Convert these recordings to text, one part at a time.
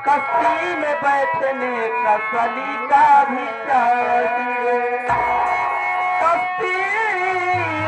कश्ती में बैठने का सलीका भी चाहिए, कश्ती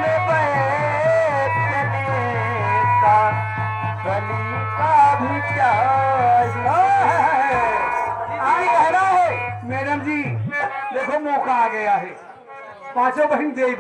में बैठने का सलीका भी चाहिए। आई कह रहा है मैडम जी, देखो मौका आ गया है, पांचों बहन देवी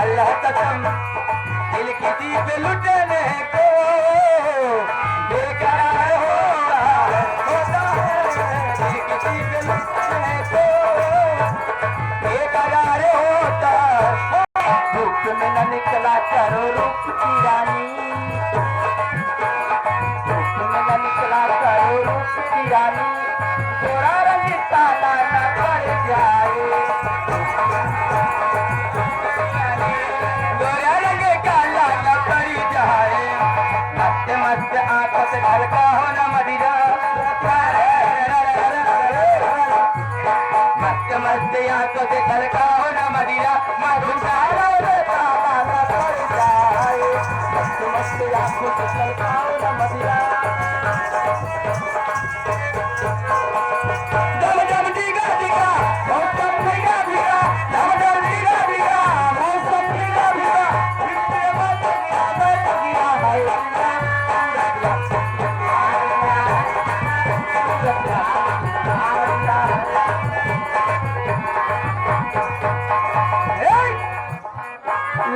अल्लाह कसम दिल किसी पे लुटने को बेकरार होता है, दिल किसी पे लुटने को बेकरार होता है। धूप में न निकला करो रूप की रानी, धूप में न निकला करो रूप की रानी, थोड़ा रंग ताला न कर जाए, मस्त आंखों से ढलका हो न मदिरा, मस्त मस्त आंखों से ढलका हो न मदिरा, मधुशाला में ताला न पड़ जाए, मस्त मस्त आंखों से ढलका हो न मदिरा। डम डम डिगा डिगा मौसम डिगा डिगा, डम डम डिगा डिगा मौसम डिगा डिगा, इससे मत गिरा है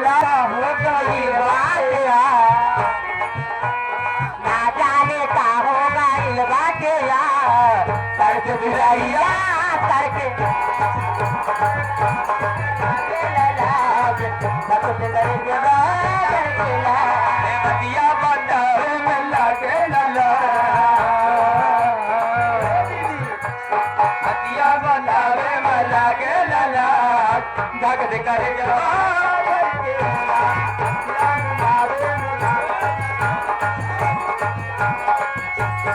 लाला हो गई वाकया, ना जाने का होगा इल वाकया, तर्क बिराइया करके बतिया बताओ में लागे लला, बतिया बतावे में लागे लला, जगत करे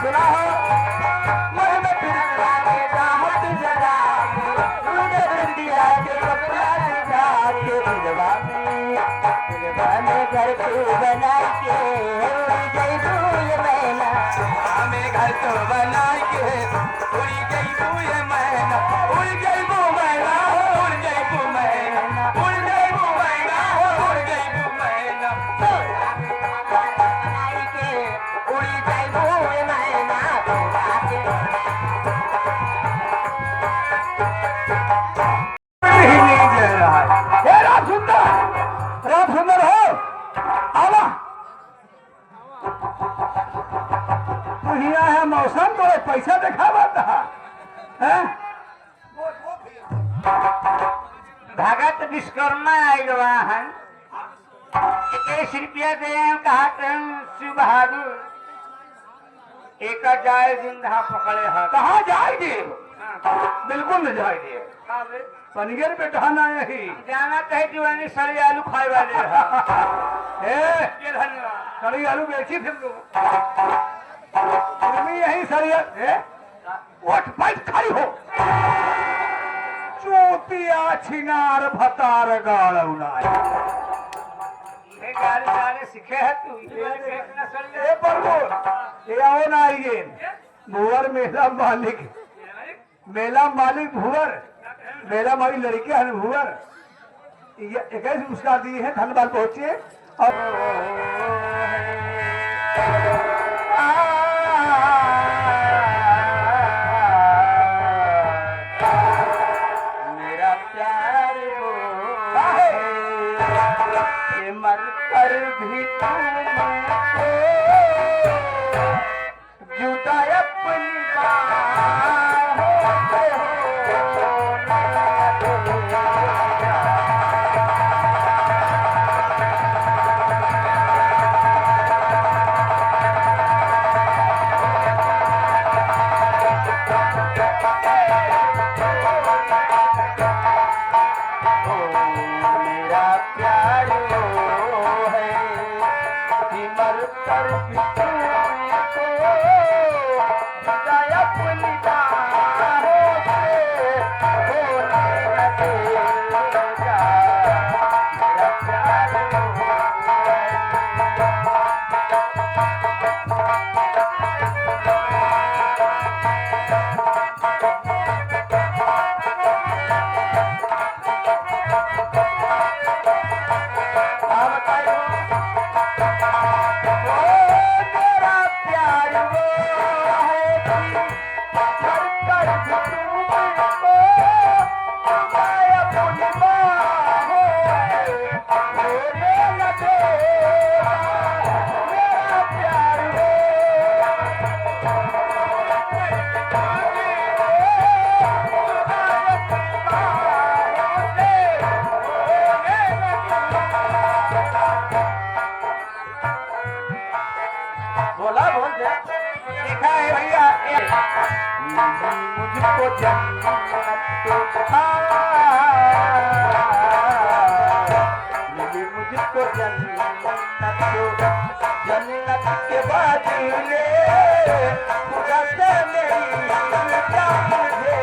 सुना हो मन में फिर लागे राहत जगा, मुझे फिर दिया के कपड़ा दिखा के दिलवा में घर को बना के उड़ गई भूल मैना, हमें घर को बना के उड़ गई भूल मैना, उड़ गई भू मैना, उड़ गई भू मैना, उड़ गई भू मैना, उड़ गई भू मैना, बनाई के उड़ गई भूल मैना, राम सुंदर हो आवा, तू हिया है मौसम तो पैसा दिखावा था, भगत विश्वकर्मा आयल है, ₹1 दे कहा शिव बहादुर एक जाए जिंदा पकड़े हाथ कहाँ जाएगी? बिल्कुल न जाएगी। पनिगर पे ठहना यही जाना कहे दीवानी सड़ी आलू खाए वाले हैं। ये धन्यवाद सड़ी आलू बेची फिर लो यही सड़ी उठ बैठ खड़ी हो चूतिया छिनार भतार गाड़ौना ये गाली गाली सीखे है तू ये देखना सड़ी ए प्रभु ये आओ ना आइए भुवर मेला मालिक भुवर मेरा मारी लड़के हैं भुवर ये 21 पुरस्कार दिए हैं धन्यवाद पहुंचे और मेरा प्यार वो है ये मर कर भी तुमको जुदा अपनी बाहों से मेरा प्यार वो है कि मर कर भी तुमको जुदा अपनी बाहों से होने न देगा। मेरा प्यार वो है बोला बोल दे देखा है भैया मुझको जन्नत मिली मुझको जन्नत के बाद ले खुदा से मेरी जान दे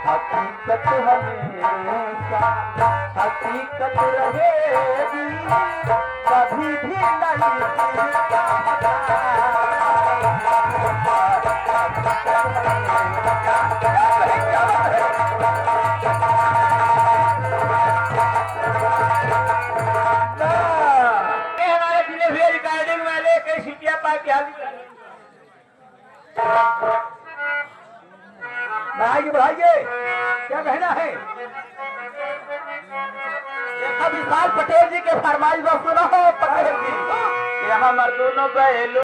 हकीकत हमेशा हकीकत रहेगी कभी भी हमारे जिले रिकॉर्डिंग वाले कई सीटियां पा के बढ़ाइए क्या कहना है अब विशाल पटेल जी के फरमाइश बस सुना हो पटेल जी यहाँ मर्दों बैलो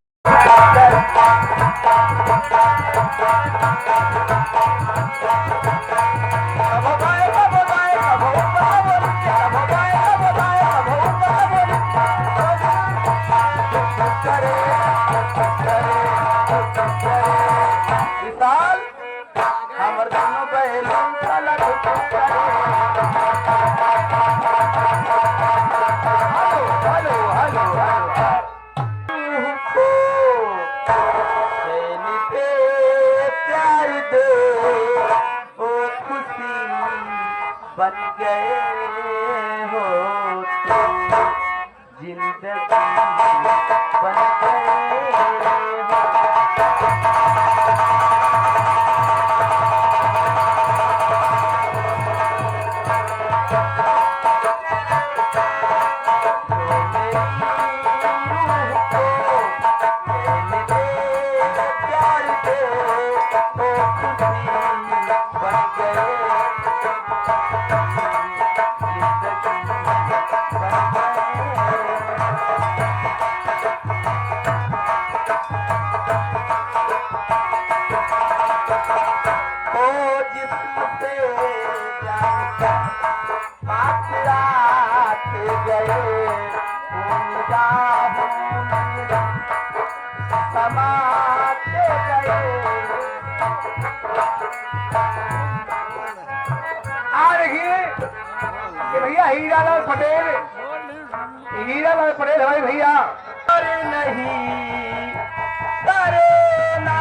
विशाल हमर दोनों बैलो हेलो हेलो हेलो समाते गए। देखिए कि भैया हीरालाल पटेल हमारे भैया अरे नहीं करे ना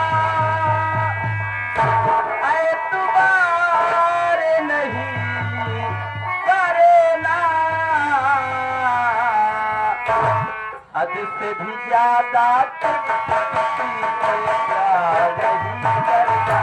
एतबार नहीं करे ना हद से भी ज्यादा नहीं करता।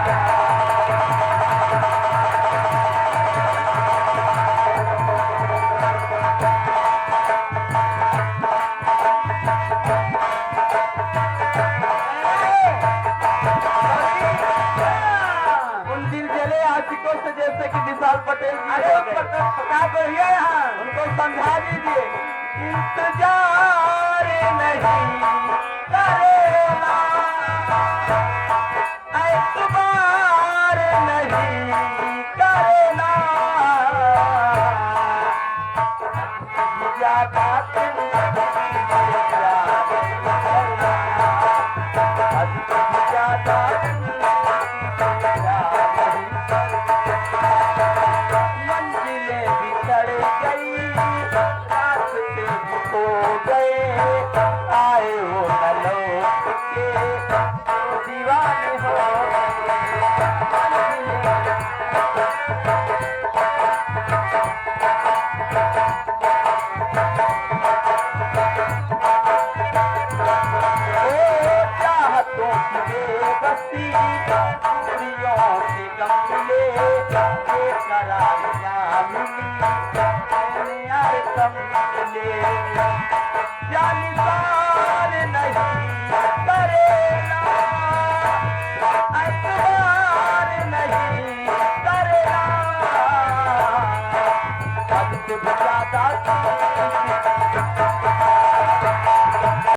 उन दिल जले आशिकों से जैसे कि विशाल पटेल जी। अरे क्या करिए यहाँ उनको समझा दीजिए। इंतजार नहीं करेना एतबार नहीं करेना ज्यादा मंजिलें बिछड़ गई रास्ते भी खो गए आए वो न लौट के दीवाने हो चाहतों की बेबसी दूरियों से गम मिले करारियां मिली मैंने यार कम मिले जानिसार नहीं करेना एतबार नहीं करेना हद से भी ज्यादा